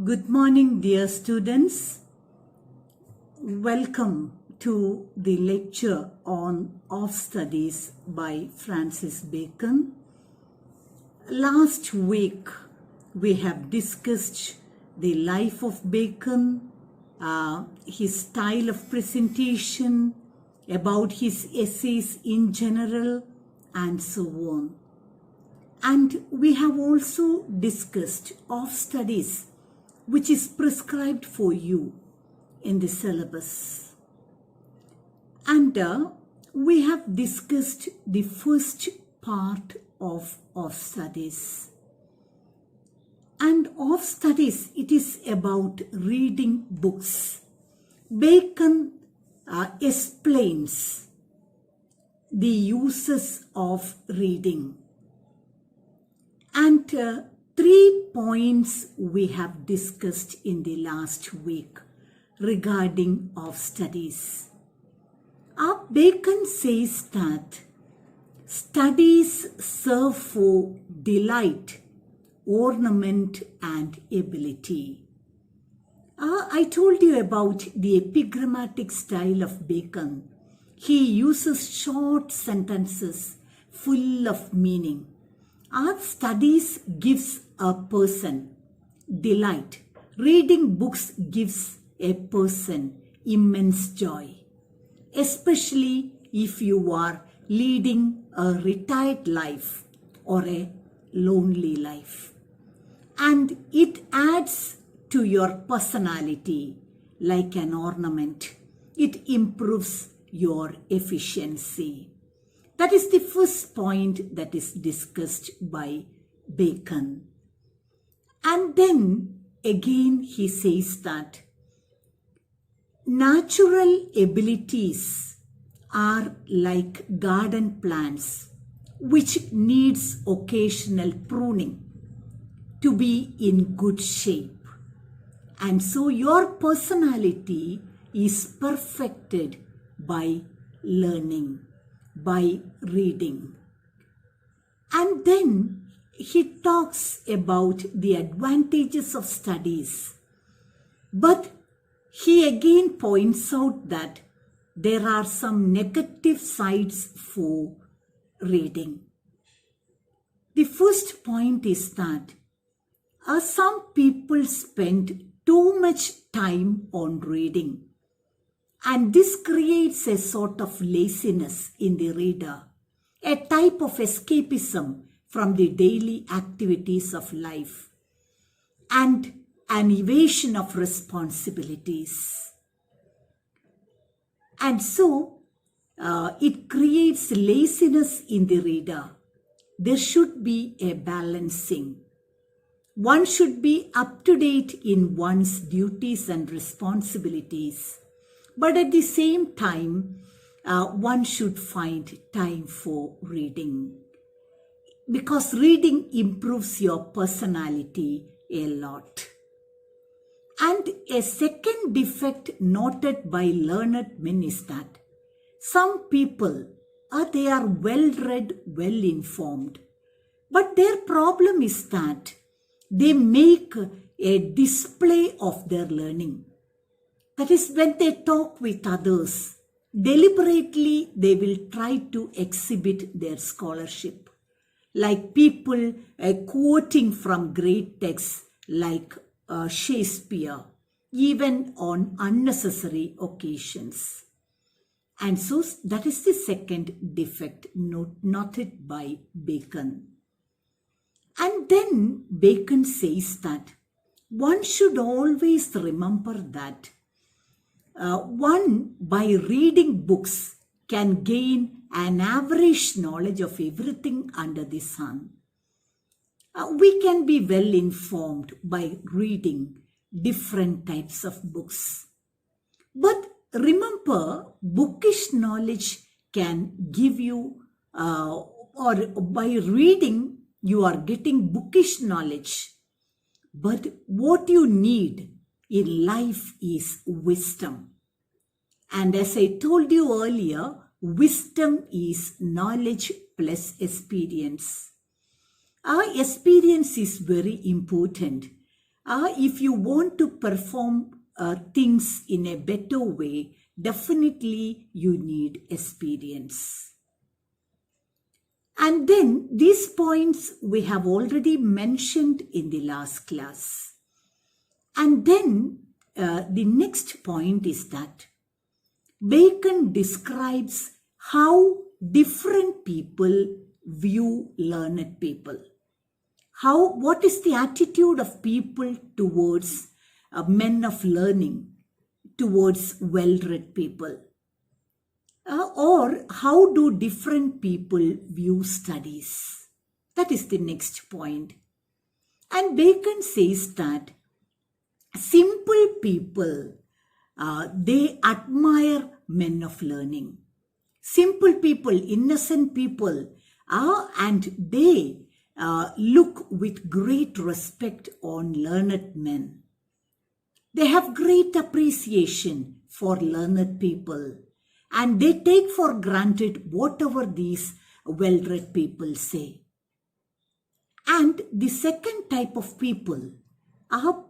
Good morning, dear students. Welcome to the lecture on Of Studies by Francis Bacon. Last week, we have discussed the life of Bacon, his style of presentation, about his essays in general, and so on. And we have also discussed Of Studies, which is prescribed for you in the syllabus. And we have discussed the first part of studies. And of studies, it is about reading books. Bacon explains the uses of reading. And 3 points we have discussed in the last week regarding of studies. Bacon says that studies serve for delight, ornament, and ability. I told you about the epigrammatic style of Bacon. He uses short sentences full of meaning. Our studies gives a person delight. Reading books gives a person immense joy, especially if you are leading a retired life or a lonely life. And it adds to your personality like an ornament. It improves your efficiency. That is the first point that is discussed by Bacon. And then again he says that natural abilities are like garden plants which needs occasional pruning to be in good shape. And so your personality is perfected by learning, by reading. And then he talks about the advantages of studies. But he again points out that there are some negative sides for reading. The first point is that some people spend too much time on reading. And this creates a sort of laziness in the reader, a type of escapism from the daily activities of life, and an evasion of responsibilities. And so, it creates laziness in the reader. There should be a balancing. One should be up to date in one's duties and responsibilities. But at the same time, one should find time for reading. Because reading improves your personality a lot. And a second defect noted by learned men is that some people, they are well-read, well-informed. But their problem is that they make a display of their learning. That is, when they talk with others, deliberately they will try to exhibit their scholarship. Like people quoting from great texts like Shakespeare, even on unnecessary occasions. And so that is the second defect noted by Bacon. And then Bacon says that one should always remember that one, by reading books, can gain an average knowledge of everything under the sun. We can be well informed by reading different types of books. But remember, bookish knowledge can give you, or by reading, you are getting bookish knowledge. But what you need in life is wisdom. And as I told you earlier, wisdom is knowledge plus experience. Our experience is very important. If you want to perform things in a better way, definitely you need experience. And then these points we have already mentioned in the last class. And then the next point is that Bacon describes how different people view learned people. What is the attitude of people towards men of learning, towards well-read people? Or how do different people view studies? That is the next point. And Bacon says that simple people, they admire men of learning. Simple people, innocent people, and they look with great respect on learned men. They have great appreciation for learned people, and they take for granted whatever these well-read people say. And the second type of people,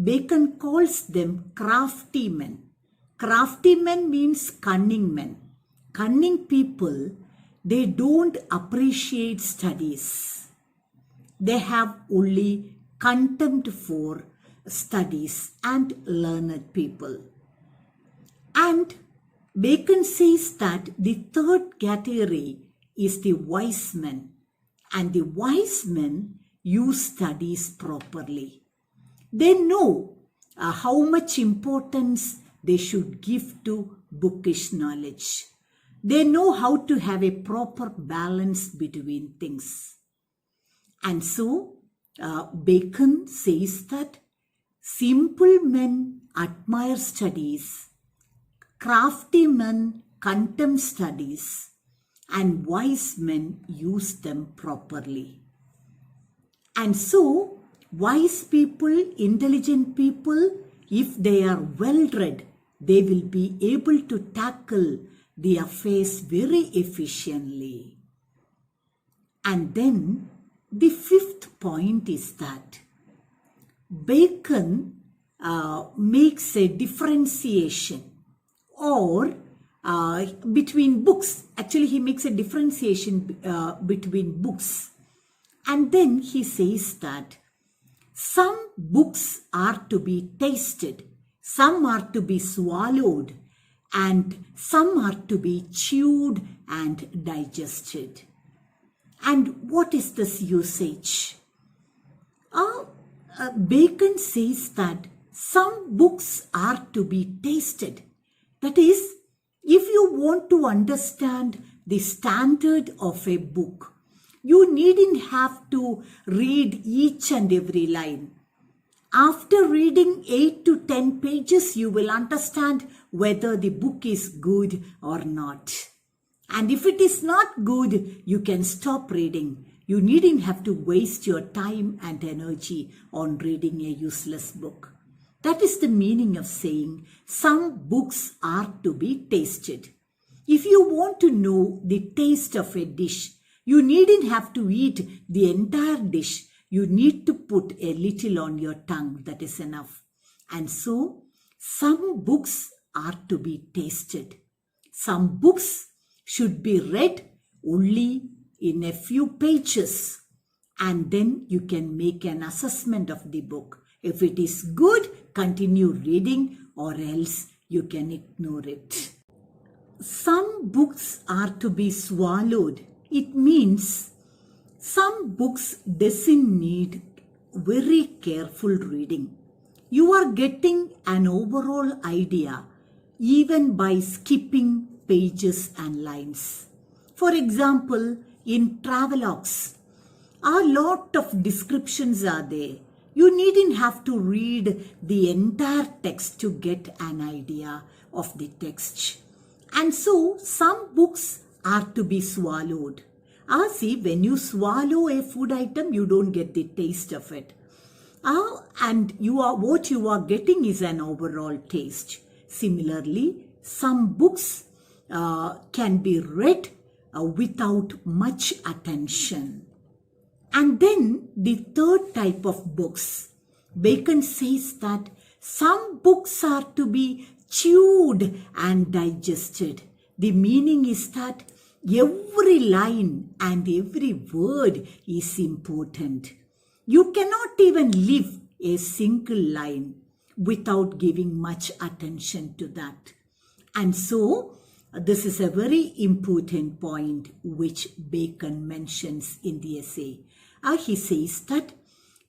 Bacon calls them crafty men. Crafty men means cunning men. Cunning people, they don't appreciate studies. They have only contempt for studies and learned people. And Bacon says that the third category is the wise men. And the wise men use studies properly. They know how much importance they should give to bookish knowledge. They know how to have a proper balance between things. And so, Bacon says that simple men admire studies, crafty men contempt studies, and wise men use them properly. And so, wise people, intelligent people, if they are well-read, they will be able to tackle the affairs very efficiently. And then, the fifth point is that Bacon makes a differentiation or between books. Actually, he makes a differentiation between books. And then he says that some books are to be tasted, some are to be swallowed, and some are to be chewed and digested. And what is this usage? Bacon says that some books are to be tasted. That is, if you want to understand the standard of a book, you needn't have to read each and every line. After reading 8 to 10 pages, you will understand whether the book is good or not. And if it is not good, you can stop reading. You needn't have to waste your time and energy on reading a useless book. That is the meaning of saying some books are to be tasted. If you want to know the taste of a dish, you needn't have to eat the entire dish. You need to put a little on your tongue. That is enough. And so, some books are to be tasted. Some books should be read only in a few pages. And then you can make an assessment of the book. If it is good, continue reading, or else you can ignore it. Some books are to be swallowed. It means some books doesn't need very careful reading. You are getting an overall idea even by skipping pages and lines. For example, in travelogues, a lot of descriptions are there. You needn't have to read the entire text to get an idea of the text. And so, some books are to be swallowed. See, when you swallow a food item, you don't get the taste of it. And what you are getting is an overall taste. Similarly, some books can be read without much attention. And then the third type of books, Bacon says that some books are to be chewed and digested. The meaning is that every line and every word is important. You cannot even live a single line without giving much attention to that. And so, this is a very important point which Bacon mentions in the essay. He says that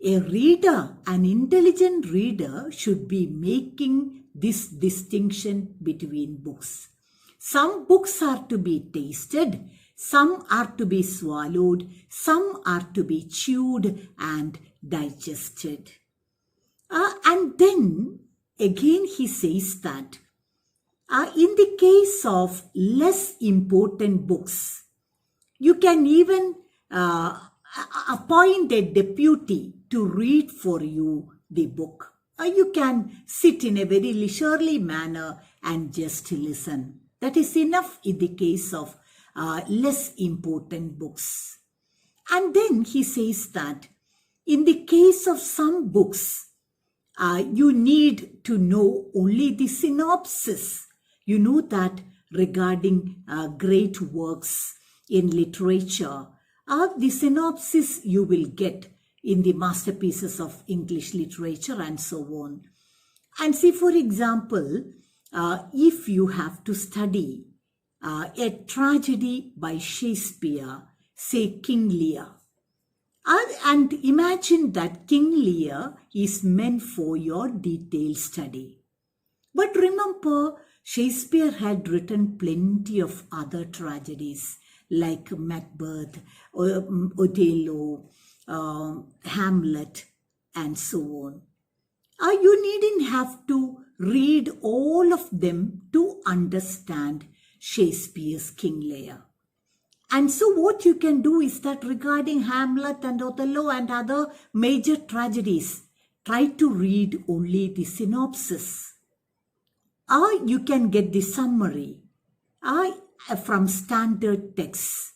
a reader, an intelligent reader, should be making this distinction between books. Some books are to be tasted, some are to be swallowed, some are to be chewed and digested. And then again he says that in the case of less important books, you can even appoint a deputy to read for you the book. You can sit in a very leisurely manner and just listen. That is enough in the case of less important books. And then he says that in the case of some books, you need to know only the synopsis. You know that regarding great works in literature, the synopsis you will get in the masterpieces of English literature and so on. And see, for example, if you have to study a tragedy by Shakespeare, say King Lear, and imagine that King Lear is meant for your detailed study. But remember, Shakespeare had written plenty of other tragedies like Macbeth, Othello, Hamlet, and so on. You needn't have to read all of them to understand Shakespeare's King Lear. And so what you can do is that regarding Hamlet and Othello and other major tragedies, try to read only the synopsis. Or you can get the summary from standard texts.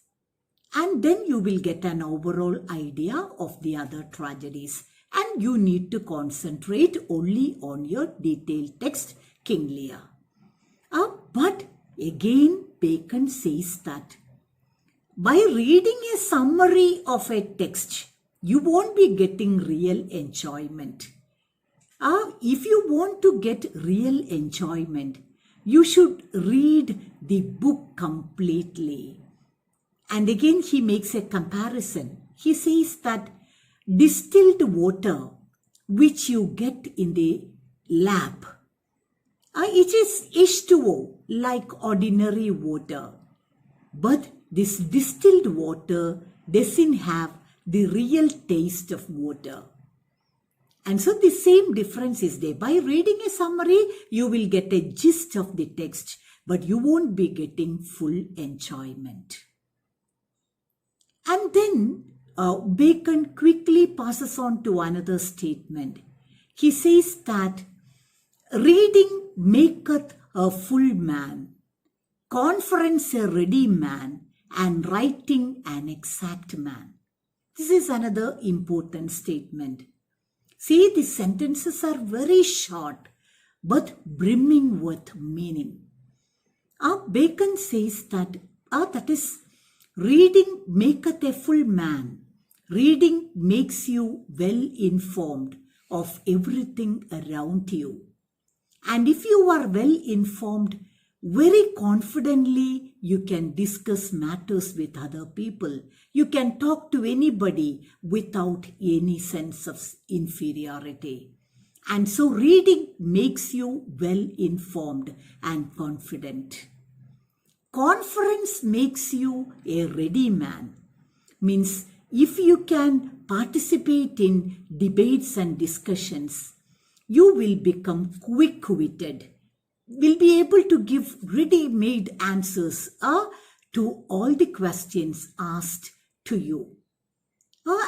And then you will get an overall idea of the other tragedies. And you need to concentrate only on your detailed text, King Lear. But again, Bacon says that by reading a summary of a text, you won't be getting real enjoyment. If you want to get real enjoyment, you should read the book completely. And again, he makes a comparison. He says that distilled water, which you get in the lab, it is H2O like ordinary water. But this distilled water doesn't have the real taste of water. And so the same difference is there. By reading a summary, you will get a gist of the text, but you won't be getting full enjoyment. And then Bacon quickly passes on to another statement. He says that reading maketh a full man, conference a ready man, and writing an exact man. This is another important statement. See, the sentences are very short, but brimming with meaning. Bacon says that, that is, reading maketh a full man. Reading makes you well informed of everything around you. And if you are well informed, very confidently you can discuss matters with other people. You can talk to anybody without any sense of inferiority. And so reading makes you well informed and confident. Conference makes you a ready man. Means if you can participate in debates and discussions, you will become quick-witted, will be able to give ready-made answers to all the questions asked to you.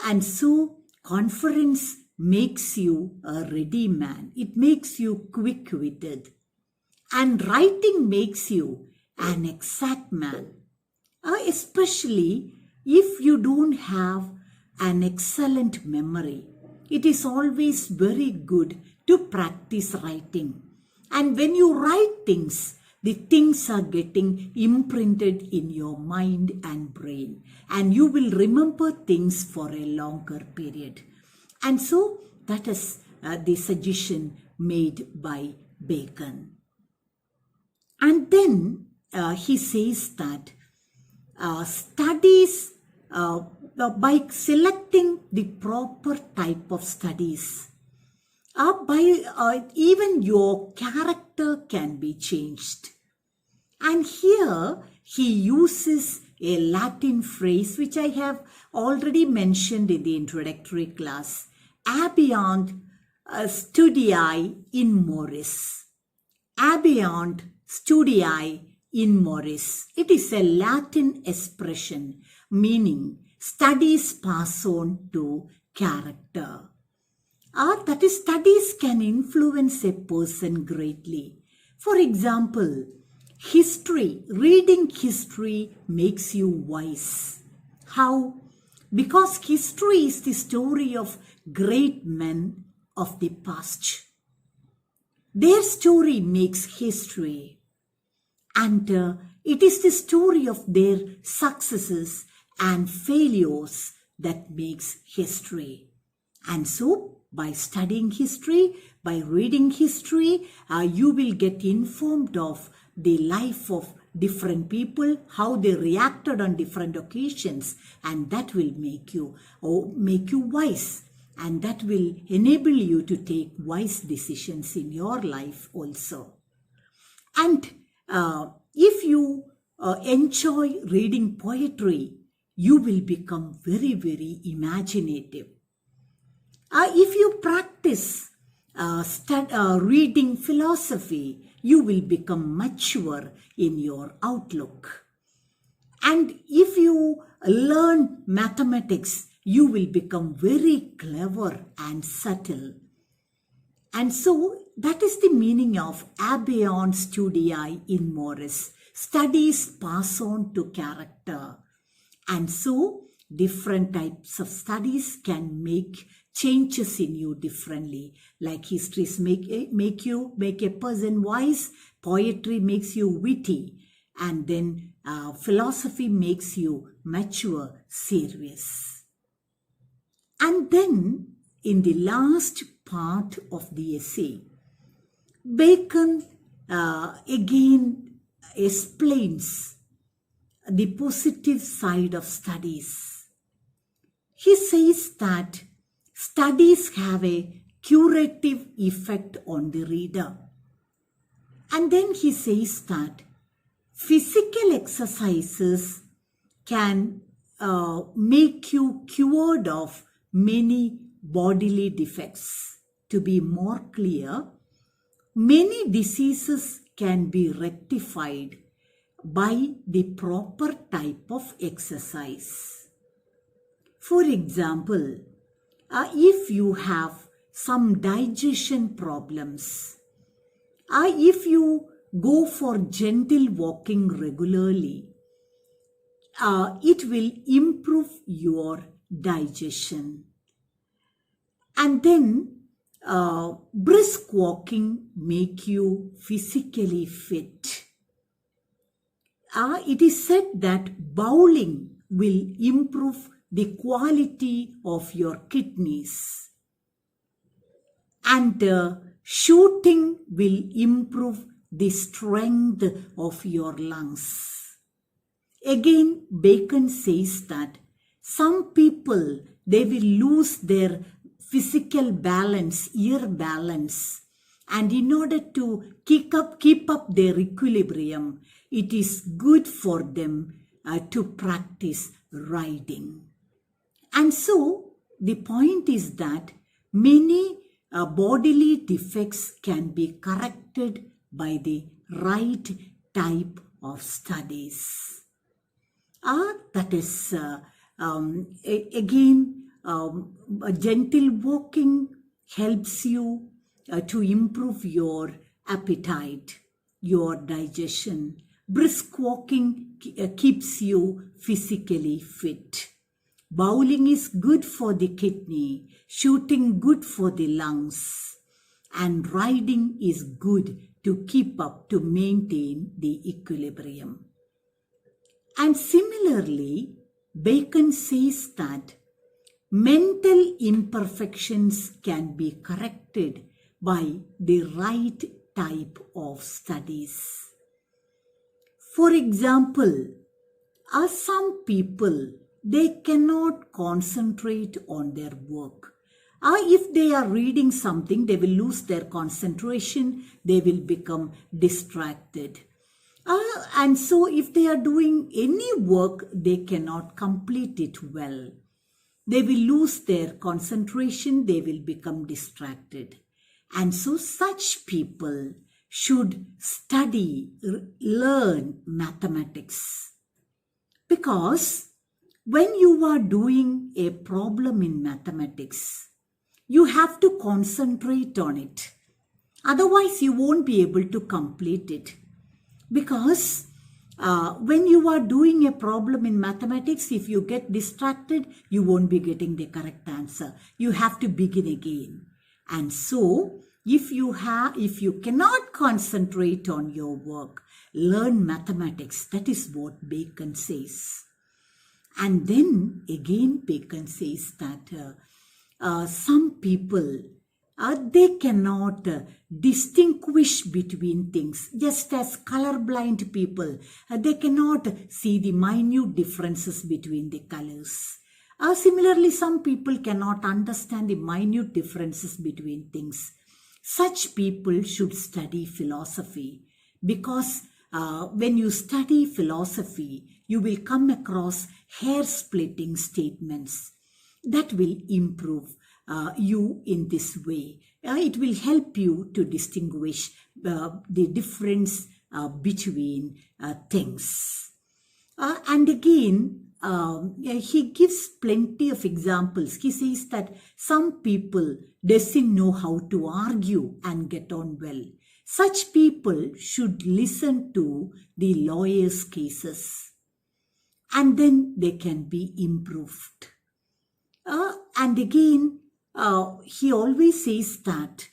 And so conference makes you a ready man. It makes you quick-witted. And writing makes you an exact man. Especially if you don't have an excellent memory. it is always very good to practice writing. And when you write things, the things are getting imprinted in your mind and brain, and you will remember things for a longer period. And so that is the suggestion made by Bacon. And then he says that studies, by selecting the proper type of studies, even your character can be changed. And here he uses a Latin phrase which I have already mentioned in the introductory class, Abiant studii in moris. Abiant studii in moris. It is a Latin expression meaning studies pass on to character. That is, studies can influence a person greatly. For example, reading history makes you wise. How? Because history is the story of great men of the past. Their story makes history, and it is the story of their successes and failures that makes history. And so, by studying history, by reading history, you will get informed of the life of different people, how they reacted on different occasions, and that will make you wise, and that will enable you to take wise decisions in your life also. And if you enjoy reading poetry, you will become very, very imaginative. If you practice reading philosophy, you will become mature in your outlook. And if you learn mathematics, you will become very clever and subtle. And so that is the meaning of Abiant studii in moris. Studies pass on to character. And so different types of studies can make changes in you differently. Like histories make a person wise, poetry makes you witty, and then philosophy makes you mature, serious. And then in the last part of the essay, Bacon again explains the positive side of studies. He says that studies have a curative effect on the reader. And then he says that physical exercises can make you cured of many bodily defects. To be more clear, many diseases can be rectified by the proper type of exercise. For example, if you have some digestion problems, if you go for gentle walking regularly, it will improve your digestion. And then brisk walking make you physically fit. It is said that bowling will improve the quality of your kidneys, and shooting will improve the strength of your lungs. Again, Bacon says that some people, they will lose their physical balance, ear balance, and in order to keep up their equilibrium, it is good for them to practice riding. And so the point is that many bodily defects can be corrected by the right type of studies. That is, gentle walking helps you to improve your appetite, your digestion. Brisk walking keeps you physically fit. bowling is good for the kidney, shooting good for the lungs, and riding is good to keep up, to maintain the equilibrium. And similarly, Bacon says that mental imperfections can be corrected by the right type of studies. For example, some people, they cannot concentrate on their work. If they are reading something, they will lose their concentration, they will become distracted. And so if they are doing any work, they cannot complete it well. They will lose their concentration, they will become distracted. And so such people should study, learn mathematics. Because when you are doing a problem in mathematics, you have to concentrate on it. Otherwise, you won't be able to complete it. Because when you are doing a problem in mathematics, if you get distracted, you won't be getting the correct answer. You have to begin again. And so, if you cannot concentrate on your work, learn mathematics. That is what Bacon says. And then again, Bacon says that some people, they cannot distinguish between things. Just as colorblind people, they cannot see the minute differences between the colors. Similarly, some people cannot understand the minute differences between things. Such people should study philosophy, because when you study philosophy, you will come across hair-splitting statements that will improve you in this way. It will help you to distinguish the difference between things. And again, he gives plenty of examples. He says that some people doesn't know how to argue and get on well. Such people should listen to the lawyers' cases, and then they can be improved. And again, he always says that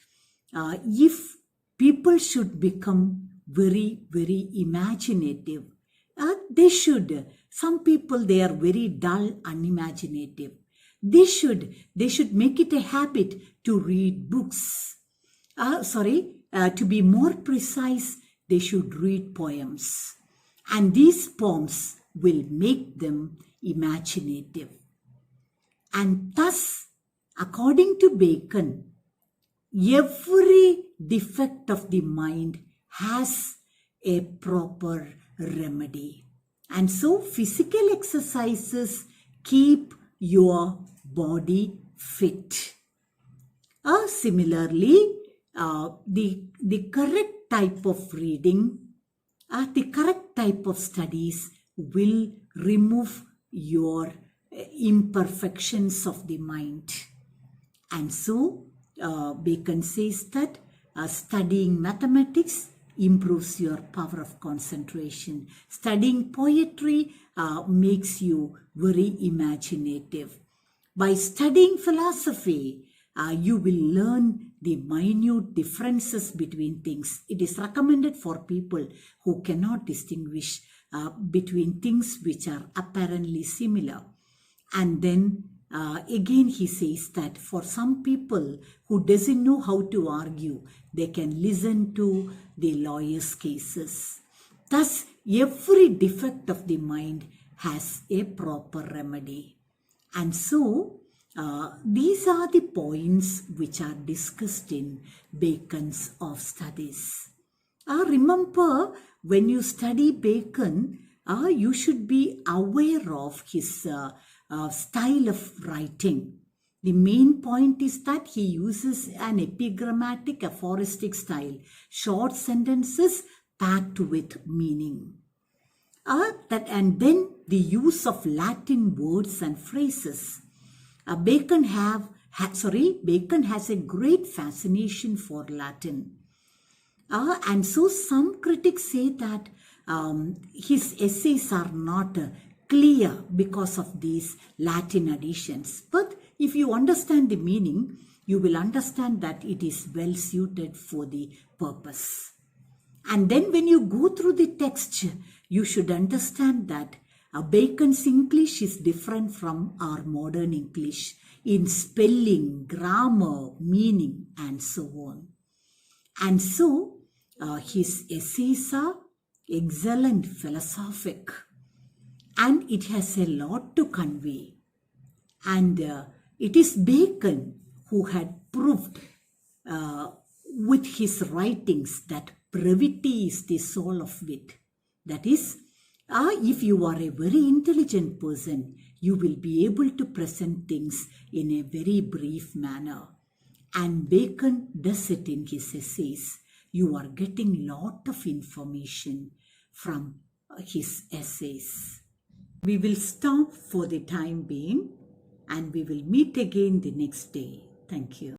if people should become very, very imaginative, they should. Some people, they are very dull, unimaginative. They should make it a habit to read books. To be more precise, they should read poems. And these poems will make them imaginative. And thus, according to Bacon, every defect of the mind has a proper remedy. And so physical exercises keep your body fit. Similarly, the correct type of reading, the correct type of studies will remove your imperfections of the mind. And so Bacon says that studying mathematics improves your power of concentration. Studying poetry makes you very imaginative. By studying philosophy, you will learn the minute differences between things. It is recommended for people who cannot distinguish between things which are apparently similar. And then again he says that for some people who doesn't know how to argue, they can listen to the lawyers' cases. Thus, every defect of the mind has a proper remedy. And so, these are the points which are discussed in Bacon's of studies. Remember, when you study Bacon, you should be aware of his style of writing. The main point is that he uses an epigrammatic, aphoristic style, short sentences packed with meaning. And then the use of Latin words and phrases. Bacon has a great fascination for Latin. And so some critics say that his essays are not clear because of these Latin additions. But if you understand the meaning, you will understand that it is well suited for the purpose. And then when you go through the text, you should understand that Bacon's English is different from our modern English in spelling, grammar, meaning, and so on. And so his essays are excellent, philosophic, and it has a lot to convey. And it is Bacon who had proved with his writings that brevity is the soul of wit. That is, if you are a very intelligent person, you will be able to present things in a very brief manner. And Bacon does it in his essays. You are getting lot of information from his essays. We will stop for the time being and we will meet again the next day. Thank you.